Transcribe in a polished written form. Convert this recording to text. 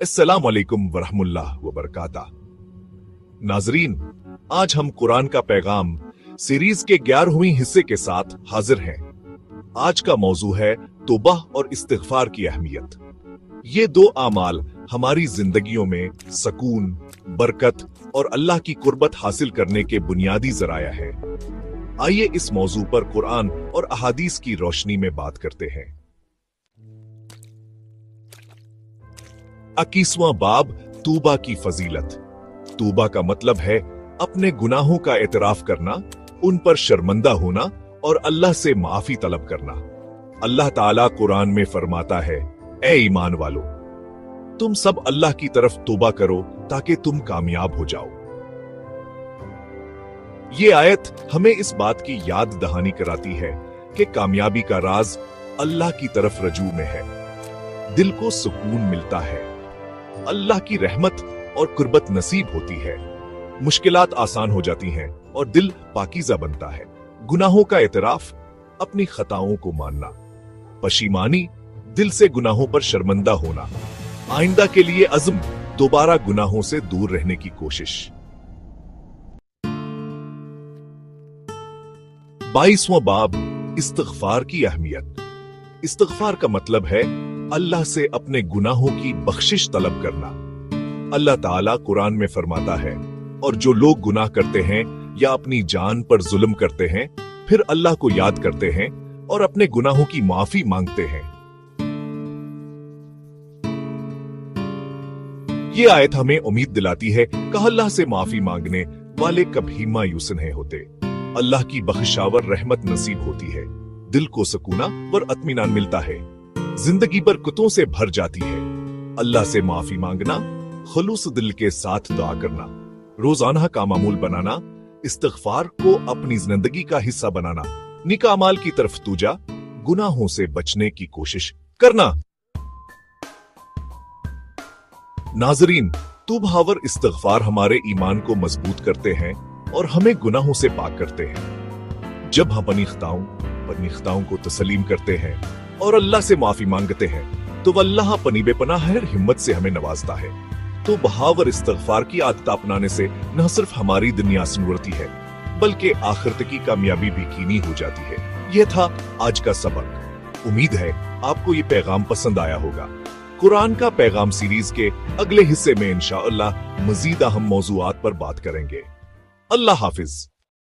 अस्सलाम वालेकुम वरहमतुल्लाह वबरकाता। नाजरीन, आज हम कुरान का पैगाम सीरीज के 11वें हिस्से के साथ हाजिर हैं। आज का मौजू है तौबा और इस्तिगफार की अहमियत। ये दो आमाल हमारी जिंदगियों में सकून, बरकत और अल्लाह की कुर्बत हासिल करने के बुनियादी जराया है। आइए इस मौजू पर कुरान और अहादीस की रोशनी में बात करते हैं। 21वां बाब, तौबा की फजीलत। तौबा का मतलब है अपने गुनाहों का एतराफ करना, उन पर शर्मिंदा होना और अल्लाह से माफी तलब करना। अल्लाह ताला कुरान में फरमाता है, ए ईमान वालो, तुम सब अल्लाह की तरफ तौबा करो ताकि तुम कामयाब हो जाओ। ये आयत हमें इस बात की याद दहानी कराती है कि कामयाबी का राज अल्लाह की तरफ रजू में है। दिल को सुकून मिलता है, अल्लाह की रहमत और कुर्बत नसीब होती है, मुश्किलात आसान हो जाती हैं और दिल पाकीज़ा बनता है। गुनाहों का एतराफ, अपनी खताओं को मानना, पशीमानी, दिल से गुनाहों पर शर्मिंदा होना, आइंदा के लिए अज़्म, दोबारा गुनाहों से दूर रहने की कोशिश। 22वां बाब, इस्तिगफार की अहमियत। इस्तिगफार का मतलब है अल्लाह से अपने गुनाहों की बख्शिश तलब करना। अल्लाह ताला कुरान में फरमाता है, और जो लोग गुनाह करते हैं या अपनी जान पर जुल्म करते हैं, फिर अल्लाह को याद करते हैं और अपने गुनाहों की माफी मांगते हैं। ये आयत हमें उम्मीद दिलाती है कि अल्लाह से माफी मांगने वाले कभी मायूस नहीं होते। अल्लाह की बख्शावर रहमत नसीब होती है, दिल को सुकूना और इत्मीनान मिलता है, जिंदगी बरकतों से भर जाती है। अल्लाह से माफी मांगना, खुलूस दिल के साथ दुआ करना, रोजाना का मामूल बनाना, इस्तिगफार को अपनी जिंदगी का हिस्सा बनाना, नेक अमाल की तरफ तुजा, गुनाहों से बचने की कोशिश करना। नाजरीन, तौबा और इस्तिगफार हमारे ईमान को मजबूत करते हैं और हमें गुनाहों से पाक करते हैं। जब हम अपनी खताओं को तस्लीम करते हैं और अल्लाह से माफी मांगते हैं, तो अल्लाह अपनी बेपनाह हिम्मत से हमें नवाजता है। तो तौबा और इस्तिगफार की आदत अपनाने से न सिर्फ हमारी दुनिया संवरती है, बल्कि आखिरत की कामयाबी भी यकीनी हो जाती है। यह था आज का सबक। उम्मीद है आपको ये पैगाम पसंद आया होगा। कुरान का पैगाम सीरीज के अगले हिस्से में इंशाअल्लाह मजीद अहम मौजूआत पर बात करेंगे। अल्लाह हाफिज।